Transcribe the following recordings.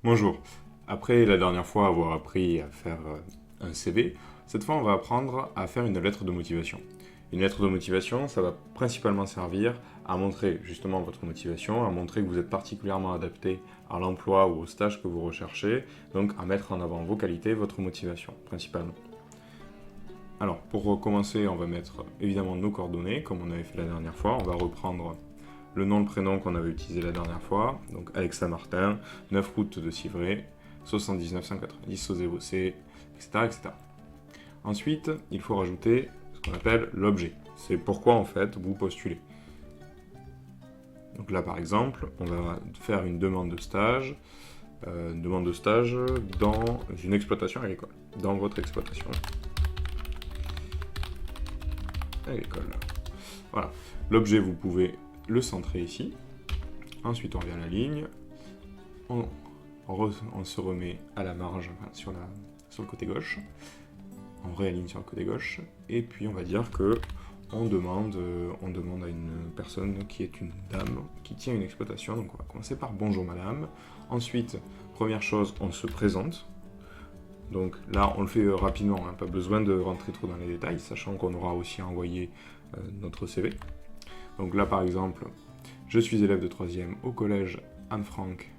Bonjour. Après la dernière fois avoir appris à faire un CV, cette fois on va apprendre à faire une lettre de motivation. Une lettre de motivation, ça va principalement servir à montrer justement votre motivation, à montrer que vous êtes particulièrement adapté à l'emploi ou au stage que vous recherchez, donc à mettre en avant vos qualités, votre motivation principalement. Alors pour commencer, on va mettre évidemment nos coordonnées comme on avait fait la dernière fois. On va reprendre le nom, le prénom qu'on avait utilisé la dernière fois, donc Alexa Martin, 9 route de Civray, 79 190 au 0C, etc., etc. Ensuite, il faut rajouter ce qu'on appelle l'objet. C'est pourquoi en fait vous postulez. Donc là par exemple, on va faire une demande de stage dans une exploitation agricole, dans votre exploitation agricole. Voilà. L'objet, vous pouvez le centrer ici. Ensuite, on revient à la ligne. On se remet à la marge, enfin, sur le côté gauche. On réaligne sur le côté gauche. Et puis, on va dire que on demande à une personne qui est une dame qui tient une exploitation. Donc, on va commencer par bonjour madame. Ensuite, première chose, on se présente. Donc là, on le fait rapidement, hein, pas besoin de rentrer trop dans les détails, sachant qu'on aura aussi envoyé notre CV. Donc là, par exemple, je suis élève de 3e au collège Anne-Franck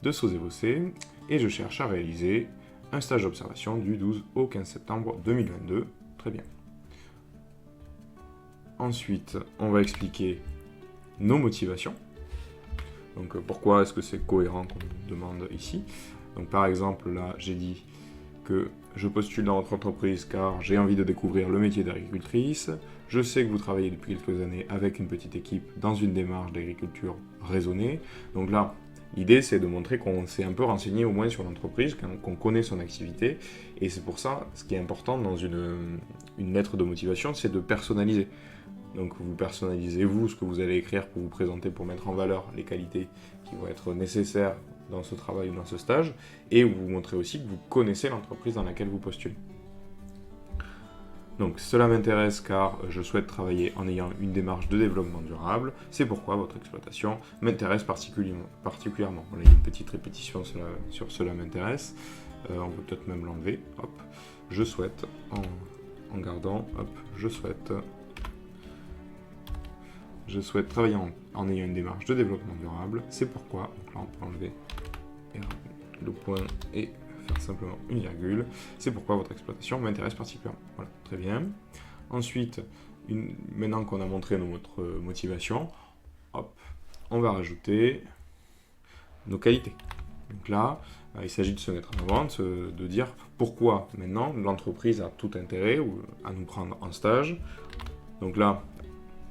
de Sauzé-Bossé et je cherche à réaliser un stage d'observation du 12 au 15 septembre 2022. Très bien. Ensuite, on va expliquer nos motivations. Donc pourquoi est-ce que c'est cohérent qu'on nous demande ici. Donc par exemple, là, j'ai dit que je postule dans votre entreprise car j'ai envie de découvrir le métier d'agricultrice. Je sais que vous travaillez depuis quelques années avec une petite équipe dans une démarche d'agriculture raisonnée. Donc là, l'idée c'est de montrer qu'on s'est un peu renseigné au moins sur l'entreprise, qu'on connaît son activité. Et c'est pour ça, ce qui est important dans une lettre de motivation, c'est de personnaliser. Donc vous personnalisez vous ce que vous allez écrire pour vous présenter, pour mettre en valeur les qualités qui vont être nécessaires dans ce travail ou dans ce stage, et vous montrez aussi que vous connaissez l'entreprise dans laquelle vous postulez. Donc cela m'intéresse car je souhaite travailler en ayant une démarche de développement durable, c'est pourquoi votre exploitation m'intéresse particulièrement. Voilà, il y a une petite répétition sur cela m'intéresse, on peut peut-être même l'enlever, hop, je souhaite, en gardant, hop, je souhaite travailler en ayant une démarche de développement durable, c'est pourquoi, donc là on peut enlever le point et faire simplement une virgule, c'est pourquoi votre exploitation m'intéresse particulièrement. Voilà, très bien. Ensuite, maintenant qu'on a montré notre motivation, hop, on va rajouter nos qualités. Donc là, il s'agit de se mettre en avant, de dire pourquoi maintenant l'entreprise a tout intérêt à nous prendre en stage. Donc là,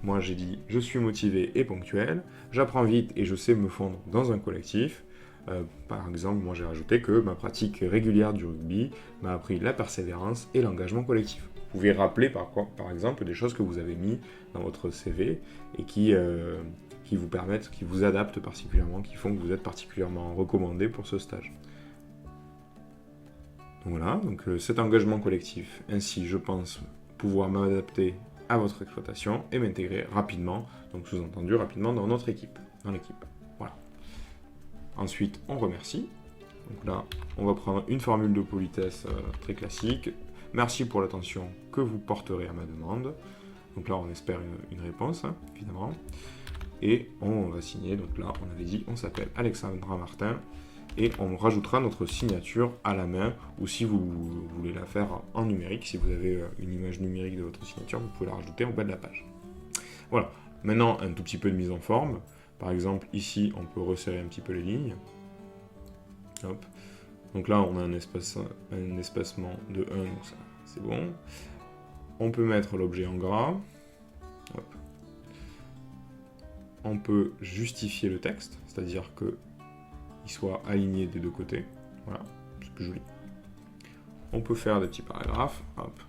moi j'ai dit je suis motivé et ponctuel, j'apprends vite et je sais me fondre dans un collectif. Par exemple, moi j'ai rajouté que ma pratique régulière du rugby m'a appris la persévérance et l'engagement collectif. Vous pouvez rappeler par exemple des choses que vous avez mis dans votre CV et qui vous permettent, qui vous adaptent particulièrement, qui font que vous êtes particulièrement recommandé pour ce stage. Donc voilà, donc cet engagement collectif, ainsi je pense pouvoir m'adapter à votre exploitation et m'intégrer rapidement, donc sous-entendu rapidement dans notre équipe, dans l'équipe. Voilà. Ensuite, on remercie. Donc là, on va prendre une formule de politesse très classique. Merci pour l'attention que vous porterez à ma demande. Donc là, on espère une réponse, hein, évidemment. Et on va signer. Donc là, on avait dit, on s'appelle Alexandra Martin. Et on rajoutera notre signature à la main, ou si vous voulez la faire en numérique, si vous avez une image numérique de votre signature, vous pouvez la rajouter en bas de la page. Voilà. Maintenant, un tout petit peu de mise en forme. Par exemple, ici, on peut resserrer un petit peu les lignes. Hop. Donc là, on a un espacement de 1, donc ça, c'est bon. On peut mettre l'objet en gras. Hop. On peut justifier le texte, c'est-à-dire que il soit aligné des deux côtés. Voilà, c'est plus joli. On peut faire des petits paragraphes. Hop.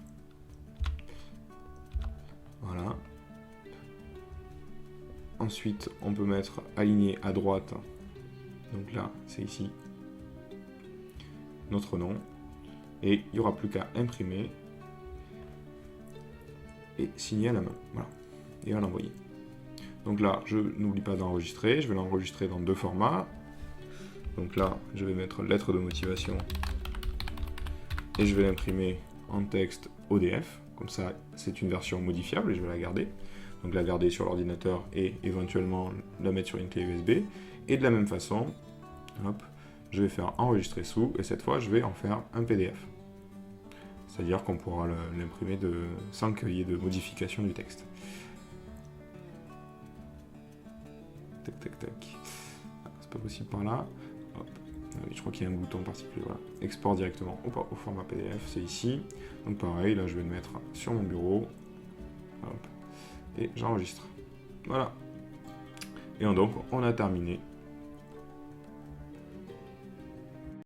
Voilà. Ensuite, on peut mettre aligné à droite. Donc là, c'est ici notre nom. Et il n'y aura plus qu'à imprimer et signer à la main. Voilà. Et à l'envoyer. Donc là, je n'oublie pas d'enregistrer. Je vais l'enregistrer dans deux formats. Donc là, je vais mettre lettre de motivation et je vais l'imprimer en texte ODF. Comme ça, c'est une version modifiable et je vais la garder. Donc la garder sur l'ordinateur et éventuellement la mettre sur une clé USB. Et de la même façon, hop, je vais faire enregistrer sous et cette fois, je vais en faire un PDF. C'est-à-dire qu'on pourra l'imprimer sans qu'il y ait de modification du texte. Tac, tac, tac. C'est pas possible par là. Hop. Je crois qu'il y a un bouton particulier. Voilà. Export directement au format PDF, c'est ici. Donc pareil, là je vais le mettre sur mon bureau. Hop. Et j'enregistre. Voilà. Et donc on a terminé